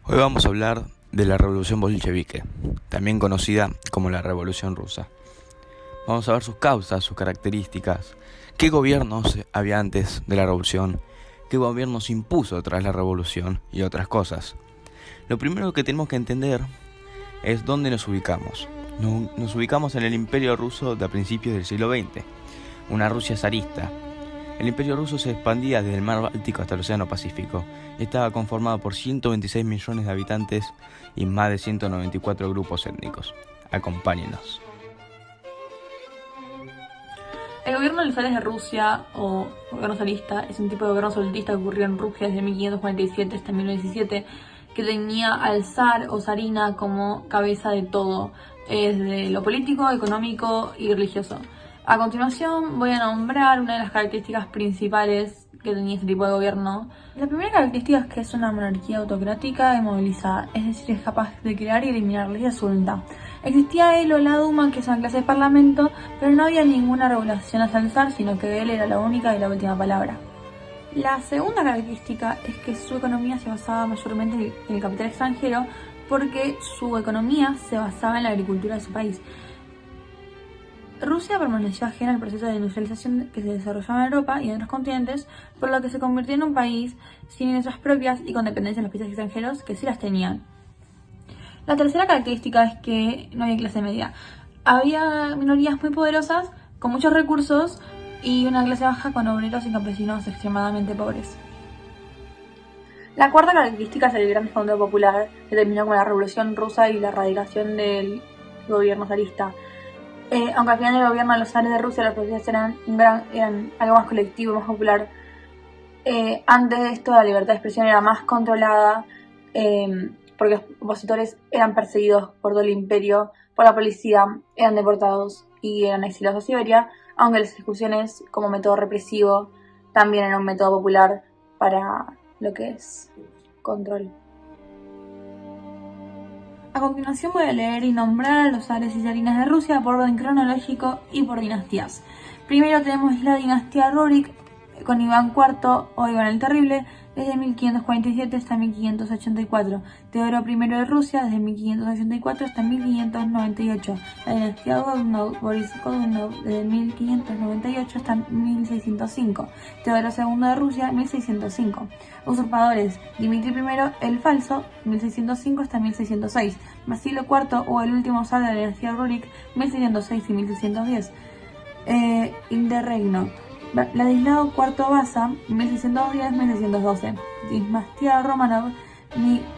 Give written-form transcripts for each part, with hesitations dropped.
Hoy vamos a hablar de la Revolución Bolchevique, también conocida como la Revolución Rusa. Vamos a ver sus causas, sus características, qué gobiernos había antes de la revolución, qué gobierno se impuso tras la revolución y otras cosas. Lo primero que tenemos que entender es dónde nos ubicamos. Nos ubicamos en el Imperio Ruso de principios del siglo XX, una Rusia zarista. El Imperio Ruso se expandía desde el mar Báltico hasta el Océano Pacífico. Estaba conformado por 126 millones de habitantes y más de 194 grupos étnicos. Acompáñenos. El gobierno de los zares de Rusia, o gobierno zarista, es un tipo de gobierno absolutista que ocurrió en Rusia desde 1547 hasta 1917, que tenía al zar o zarina como cabeza de todo, desde lo político, económico y religioso. A continuación voy a nombrar una de las características principales que tenía este tipo de gobierno. La primera característica es que es una monarquía autocrática y movilizada, es decir, es capaz de crear y eliminar leyes a su voluntad. Existía él o la Duma, que es una clase de parlamento, pero no había ninguna regulación hacia el zar, sino que él era la única y la última palabra. La segunda característica es que su economía se basaba mayormente en el capital extranjero, porque su economía se basaba en la agricultura de su país. Rusia permaneció ajena al proceso de industrialización que se desarrollaba en Europa y en otros continentes, por lo que se convirtió en un país sin industrias propias y con dependencia de los países extranjeros que sí las tenían. La tercera característica es que no había clase media. Había minorías muy poderosas, con muchos recursos, y una clase baja con obreros y campesinos extremadamente pobres. La cuarta característica es el gran descontento popular, que terminó con la Revolución Rusa y la erradicación del gobierno zarista. Aunque al final del gobierno de los zares de Rusia las protestas eran algo más colectivo y más popular, antes de esto la libertad de expresión era más controlada, porque los opositores eran perseguidos por todo el imperio, por la policía, eran deportados y eran exiliados a Siberia, aunque las ejecuciones como método represivo también eran un método popular para lo que es control. A continuación voy a leer y nombrar a los zares y zarinas de Rusia por orden cronológico y por dinastías. Primero tenemos la dinastía Rurik con Iván IV o Iván el Terrible desde 1547 hasta 1584. Teodoro I de Rusia desde 1584 hasta 1598. La dinastía Godunov, Boris Godunov desde 1598 hasta 1605. Teodoro II de Rusia 1605. Usurpadores: Dimitri I el Falso 1605 hasta 1606. Basilio IV o el último zar de la dinastía Rurik 1606 y 1610. Interregno: Ladislao IV Vasa, 1610-1612. Dinastía Romanov,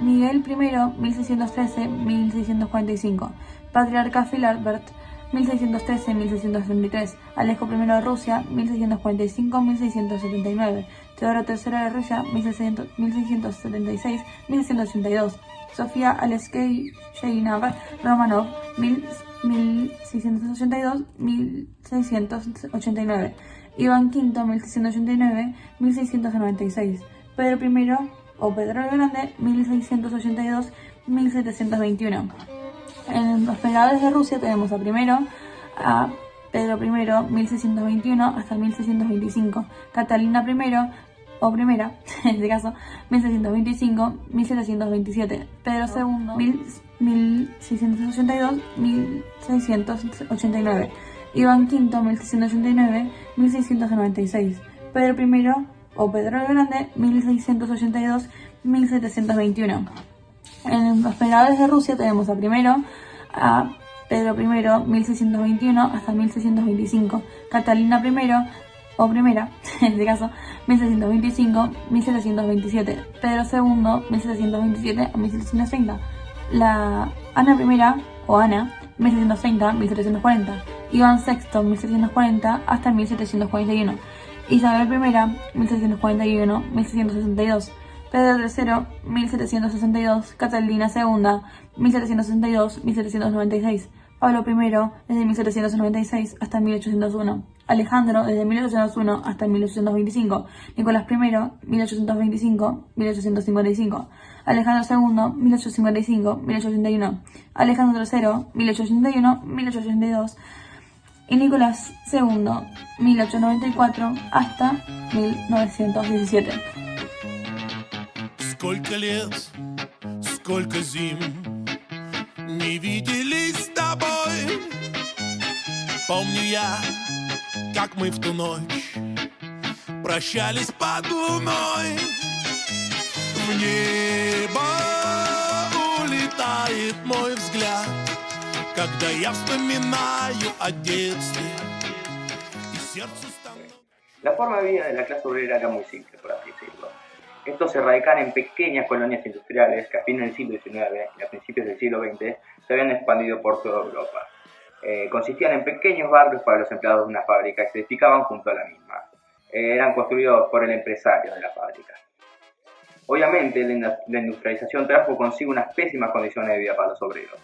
Miguel I, 1613-1645. Patriarca Filibert, 1613-1633. Alejo I de Rusia, 1645-1679. Teodoro III de Rusia, 1676-1682. Sofía Alexeyevna Romanov, 1682-1689. Iván V, 1689-1696. Pedro I o Pedro el Grande, 1682-1721. En los emperadores de Rusia tenemos a Pedro I, 1621 hasta 1625. Catalina I, o primera, en este caso, 1625-1727. Pedro II, 1682-1689. Iván V, 1689-1696, Pedro I o Pedro el Grande, 1682-1721. En los emperadores de Rusia tenemos a Pedro I, 1621 hasta 1625, Catalina I o primera, en este caso, 1625-1727, Pedro II, 1727 a 1730, la Ana I o Ana, 1630-1740, Iván VI, 1740 hasta 1741, Isabel I, 1741-1762, Pedro III, 1762, Catalina II, 1762-1796, Pablo I, desde 1796 hasta 1801, Alejandro, desde 1801 hasta 1825, Nicolás I, 1825-1855, Alejandro II, 1855-1881, Alejandro III, 1881-1882, y Nicolás II, 1894 hasta 1917. Сколько лет, сколько зим не виделись с тобой. Помню я, как мы в ту ночь прощались под луной. В небо улетает мой взгляд, когда я вспоминаю о детстве, и сердцу становится... La forma de vida de la clase obrera era muy simple, por así decirlo. Estos se radicaban en pequeñas colonias industriales que a fines del siglo XIX y a principios del siglo XX se habían expandido por toda Europa. Consistían en pequeños barrios para los empleados de una fábrica y se edificaban junto a la misma. Eran construidos por el empresario de la fábrica. Obviamente, la industrialización trajo consigo unas pésimas condiciones de vida para los obreros.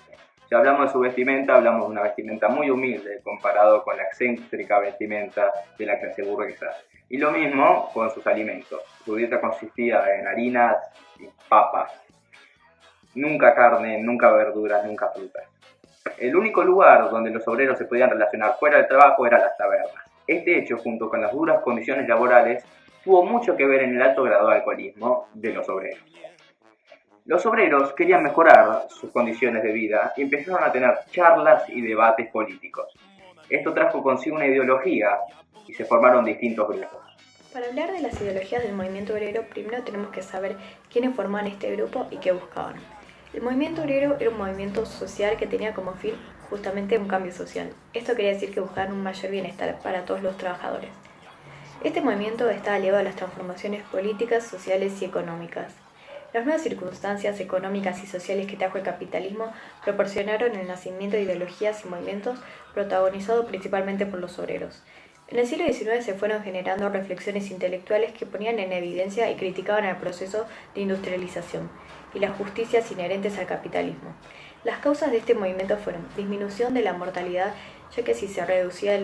Si hablamos de su vestimenta, hablamos de una vestimenta muy humilde comparado con la excéntrica vestimenta de la clase burguesa. Y lo mismo con sus alimentos. Su dieta consistía en harinas y papas. Nunca carne, nunca verduras, nunca frutas. El único lugar donde los obreros se podían relacionar fuera del trabajo eran las tabernas. Este hecho, junto con las duras condiciones laborales, tuvo mucho que ver en el alto grado de alcoholismo de los obreros. Los obreros querían mejorar sus condiciones de vida y empezaron a tener charlas y debates políticos. Esto trajo consigo una ideología y se formaron distintos grupos. Para hablar de las ideologías del movimiento obrero, primero tenemos que saber quiénes formaban este grupo y qué buscaban. El movimiento obrero era un movimiento social que tenía como fin justamente un cambio social. Esto quería decir que buscaban un mayor bienestar para todos los trabajadores. Este movimiento está aliado a las transformaciones políticas, sociales y económicas. Las nuevas circunstancias económicas y sociales que trajo el capitalismo proporcionaron el nacimiento de ideologías y movimientos protagonizados principalmente por los obreros. En el siglo XIX se fueron generando reflexiones intelectuales que ponían en evidencia y criticaban el proceso de industrialización y las justicias inherentes al capitalismo. Las causas de este movimiento fueron disminución de la mortalidad, ya que si se reducía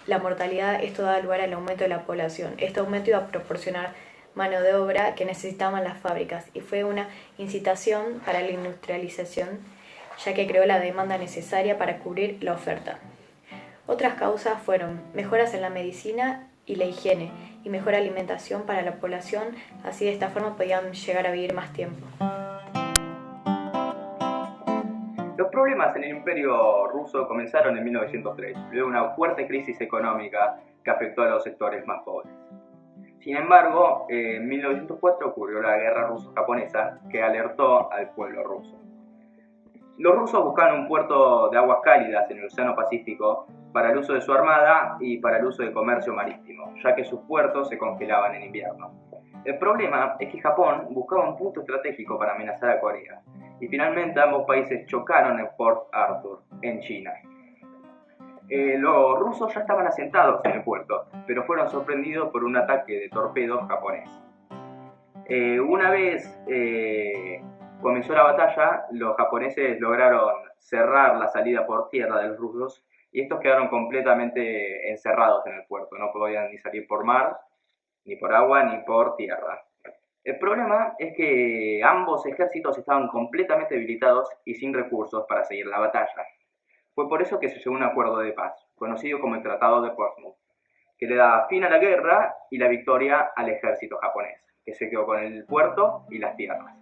la mortalidad, esto daba lugar al aumento de la población. Este aumento iba a proporcionar mano de obra que necesitaban las fábricas y fue una incitación para la industrialización, ya que creó la demanda necesaria para cubrir la oferta. Otras causas fueron mejoras en la medicina y la higiene y mejor alimentación para la población, así de esta forma podían llegar a vivir más tiempo. Los problemas en el Imperio ruso comenzaron en 1903, luego de una fuerte crisis económica que afectó a los sectores más pobres. Sin embargo, en 1904 ocurrió la guerra ruso-japonesa que alertó al pueblo ruso. Los rusos buscaban un puerto de aguas cálidas en el Océano Pacífico para el uso de su armada y para el uso de comercio marítimo, ya que sus puertos se congelaban en invierno. El problema es que Japón buscaba un punto estratégico para amenazar a Corea, y finalmente ambos países chocaron en Port Arthur, en China. Los rusos ya estaban asentados en el puerto, pero fueron sorprendidos por un ataque de torpedos japonés. Una vez comenzó la batalla, los japoneses lograron cerrar la salida por tierra de los rusos y estos quedaron completamente encerrados en el puerto. No podían ni salir por mar, ni por agua, ni por tierra. El problema es que ambos ejércitos estaban completamente debilitados y sin recursos para seguir la batalla. Fue por eso que se llegó a un acuerdo de paz, conocido como el Tratado de Portsmouth, que le da fin a la guerra y la victoria al ejército japonés, que se quedó con el puerto y las tierras,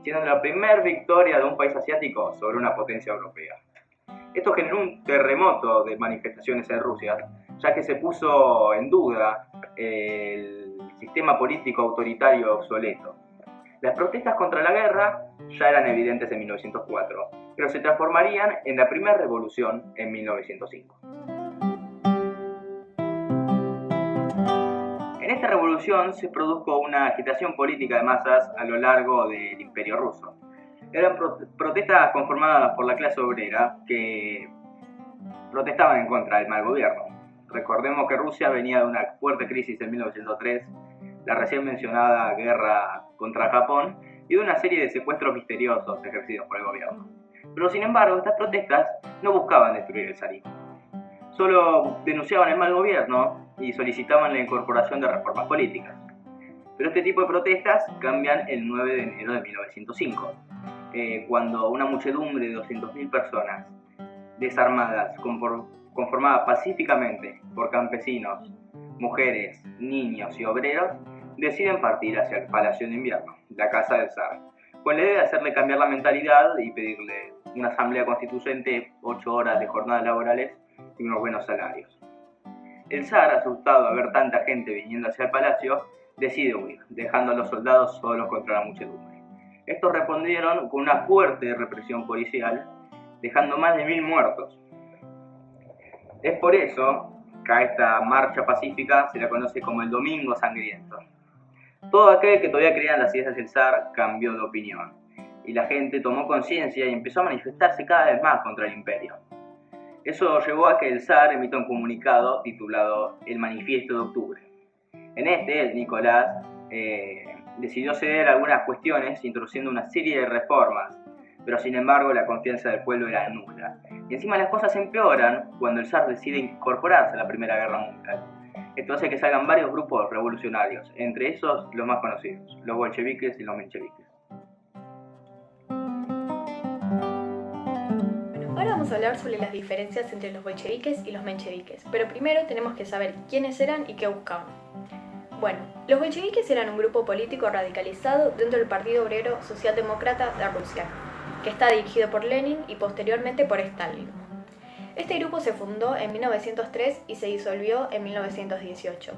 siendo la primera victoria de un país asiático sobre una potencia europea. Esto generó un terremoto de manifestaciones en Rusia, ya que se puso en duda el sistema político autoritario obsoleto. Las protestas contra la guerra ya eran evidentes en 1904, pero se transformarían en la primera revolución en 1905. En esta revolución se produjo una agitación política de masas a lo largo del Imperio ruso. Eran protestas conformadas por la clase obrera que protestaban en contra del mal gobierno. Recordemos que Rusia venía de una fuerte crisis en 1903, la recién mencionada guerra contra Japón y de una serie de secuestros misteriosos ejercidos por el gobierno. Pero sin embargo, estas protestas no buscaban destruir el zarismo. Solo denunciaban el mal gobierno y solicitaban la incorporación de reformas políticas. Pero este tipo de protestas cambian el 9 de enero de 1905, cuando una muchedumbre de 200.000 personas desarmadas, conformada pacíficamente por campesinos, mujeres, niños y obreros, deciden partir hacia el Palacio de Invierno, la casa del zar, con la idea de hacerle cambiar la mentalidad y pedirle una asamblea constituyente, 8 horas de jornadas laborales y unos buenos salarios. El zar, asustado al ver tanta gente viniendo hacia el palacio, decide huir, dejando a los soldados solos contra la muchedumbre. Estos respondieron con una fuerte represión policial, dejando más de 1.000 muertos. Es por eso que a esta marcha pacífica se la conoce como el Domingo Sangriento. Todo aquel que todavía creía en las ideas del zar cambió de opinión, y la gente tomó conciencia y empezó a manifestarse cada vez más contra el imperio. Eso llevó a que el zar emita un comunicado titulado El Manifiesto de Octubre. En este, Nicolás decidió ceder algunas cuestiones introduciendo una serie de reformas, pero sin embargo la confianza del pueblo era nula. Y encima las cosas empeoran cuando el zar decide incorporarse a la Primera Guerra Mundial. Esto hace que salgan varios grupos revolucionarios, entre esos los más conocidos, los bolcheviques y los mencheviques. Ahora vamos a hablar sobre las diferencias entre los bolcheviques y los mencheviques, pero primero tenemos que saber quiénes eran y qué buscaban. Bueno, los bolcheviques eran un grupo político radicalizado dentro del Partido Obrero Socialdemócrata de Rusia, que está dirigido por Lenin y posteriormente por Stalin. Este grupo se fundó en 1903 y se disolvió en 1918.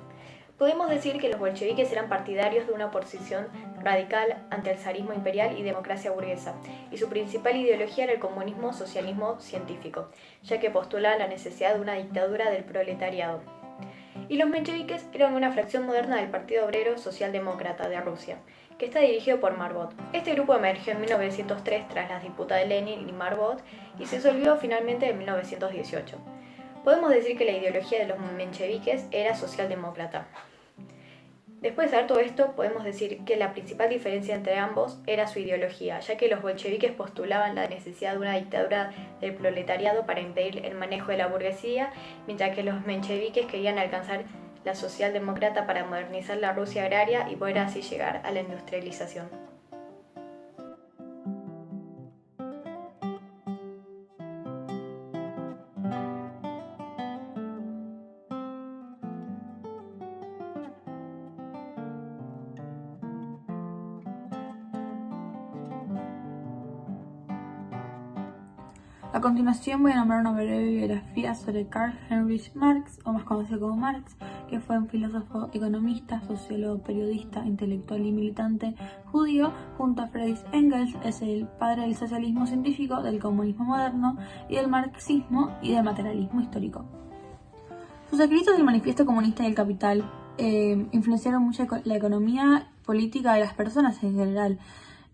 Podemos decir que los bolcheviques eran partidarios de una oposición radical ante el zarismo imperial y democracia burguesa, y su principal ideología era el comunismo-socialismo científico, ya que postulaban la necesidad de una dictadura del proletariado. Y los mencheviques eran una fracción moderna del Partido Obrero Socialdemócrata de Rusia, que está dirigido por Marbot. Este grupo emergió en 1903 tras las disputas de Lenin y Marbot y se disolvió finalmente en 1918. Podemos decir que la ideología de los mencheviques era socialdemócrata. Después de saber todo esto, podemos decir que la principal diferencia entre ambos era su ideología, ya que los bolcheviques postulaban la necesidad de una dictadura del proletariado para impedir el manejo de la burguesía, mientras que los mencheviques querían alcanzar la socialdemócrata para modernizar la Rusia agraria y poder así llegar a la industrialización. A continuación voy a nombrar una breve biografía sobre Karl Heinrich Marx, o más conocido como Marx, que fue un filósofo, economista, sociólogo, periodista, intelectual y militante judío. Junto a Friedrich Engels es el padre del socialismo científico, del comunismo moderno y del marxismo y del materialismo histórico. Sus escritos del Manifiesto Comunista y el Capital influenciaron mucho la economía política de las personas en general,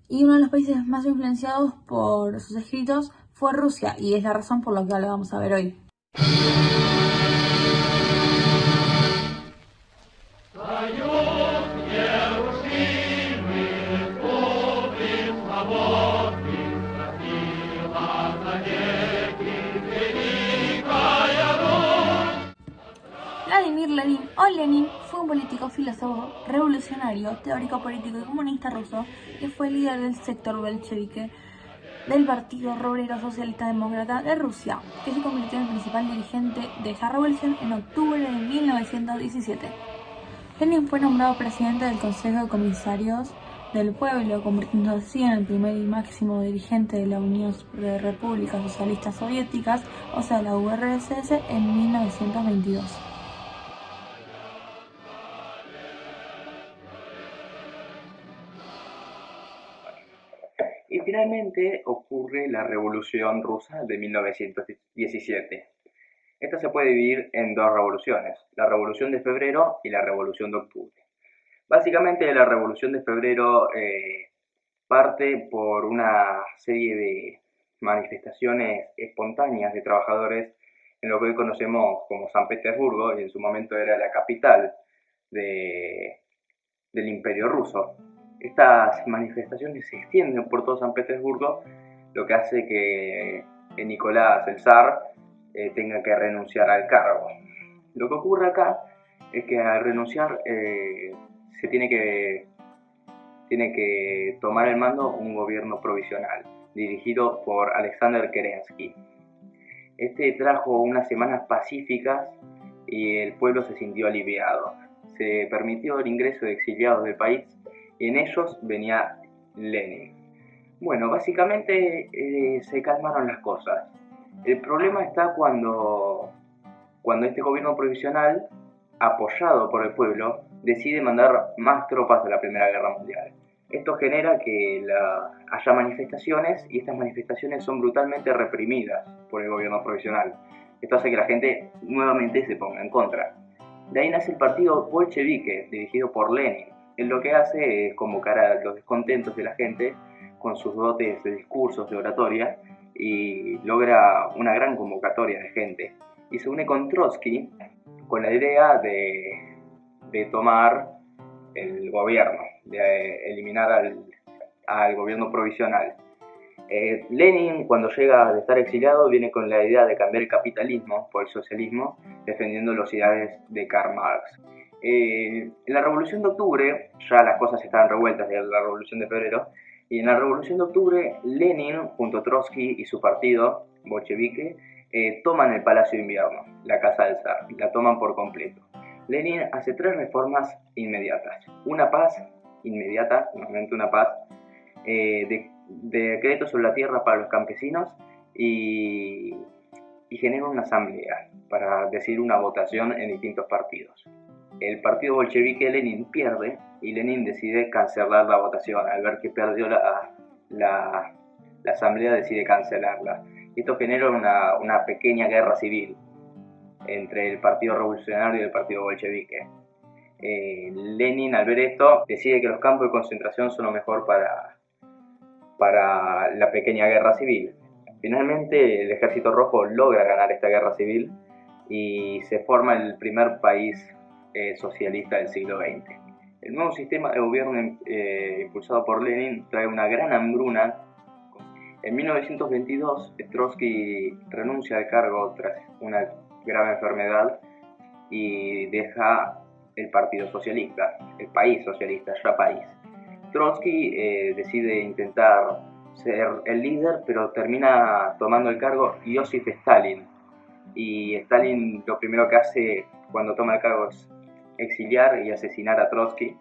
y uno de los países más influenciados por sus escritos fue Rusia, y es la razón por la que lo vamos a ver hoy. Vladimir Lenin o Lenin fue un político, filósofo, revolucionario, teórico político y comunista ruso que fue líder del sector bolchevique del Partido Obrero Socialista Demócrata de Rusia, que se convirtió en el principal dirigente de esa revolución en octubre de 1917. Lenin fue nombrado presidente del Consejo de Comisarios del pueblo, convirtiéndose así en el primer y máximo dirigente de la Unión de Repúblicas Socialistas Soviéticas, o sea la URSS, en 1922. Y finalmente ocurre la Revolución Rusa de 1917. Esta se puede dividir en dos revoluciones, la Revolución de Febrero y la Revolución de Octubre. Básicamente la Revolución de Febrero parte por una serie de manifestaciones espontáneas de trabajadores en lo que hoy conocemos como San Petersburgo, y en su momento era la capital del Imperio Ruso. Estas manifestaciones se extienden por todo San Petersburgo, lo que hace que Nicolás, el zar, tenga que renunciar al cargo. Lo que ocurre acá es que al renunciar se tiene que tomar el mando un gobierno provisional, dirigido por Alexander Kerensky. Este trajo unas semanas pacíficas y el pueblo se sintió aliviado. Se permitió el ingreso de exiliados del país y en ellos venía Lenin. Bueno, básicamente se calmaron las cosas. El problema está cuando este gobierno provisional, apoyado por el pueblo, decide mandar más tropas a la Primera Guerra Mundial. Esto genera que haya manifestaciones, y estas manifestaciones son brutalmente reprimidas por el gobierno provisional. Esto hace que la gente nuevamente se ponga en contra. De ahí nace el partido bolchevique, dirigido por Lenin. Él lo que hace es convocar a los descontentos de la gente con sus dotes de discursos, de oratoria, y logra una gran convocatoria de gente. Y se une con Trotsky con la idea de tomar el gobierno, de eliminar al gobierno provisional. Lenin, cuando llega de estar exiliado, viene con la idea de cambiar el capitalismo por el socialismo, defendiendo los ideales de Karl Marx. En la Revolución de Octubre, ya las cosas estaban revueltas de la Revolución de Febrero, y en la Revolución de Octubre, Lenin, junto a Trotsky y su partido bolchevique, toman el Palacio de Invierno, la Casa del Zar, y la toman por completo. Lenin hace 3 reformas inmediatas. Una paz inmediata, nuevamente una paz, de decretos sobre la tierra para los campesinos, y genera una asamblea para decidir una votación en distintos partidos. El partido bolchevique Lenin pierde y Lenin decide cancelar la votación. Al ver que perdió la asamblea, decide cancelarla. Esto genera una pequeña guerra civil entre el partido revolucionario y el partido bolchevique. Lenin, al ver esto, decide que los campos de concentración son lo mejor para la pequeña guerra civil. Finalmente, el Ejército Rojo logra ganar esta guerra civil y se forma el primer país socialista del siglo XX. El nuevo sistema de gobierno impulsado por Lenin trae una gran hambruna. En 1922, Trotsky renuncia al cargo tras una grave enfermedad y deja el Partido Socialista, el país socialista, ya país. Trotsky decide intentar ser el líder, pero termina tomando el cargo Joseph Stalin. Y Stalin lo primero que hace cuando toma el cargo es exiliar y asesinar a Trotsky.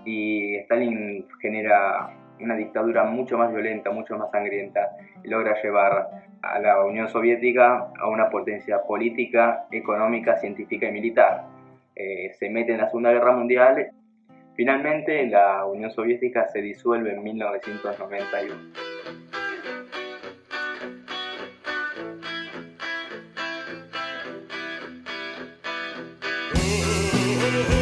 Y Stalin genera una dictadura mucho más violenta, mucho más sangrienta, y logra llevar a la Unión Soviética a una potencia política, económica, científica y militar. Se mete en la Segunda Guerra Mundial. Finalmente, la Unión Soviética se disuelve en 1991. Oh, oh, oh, oh.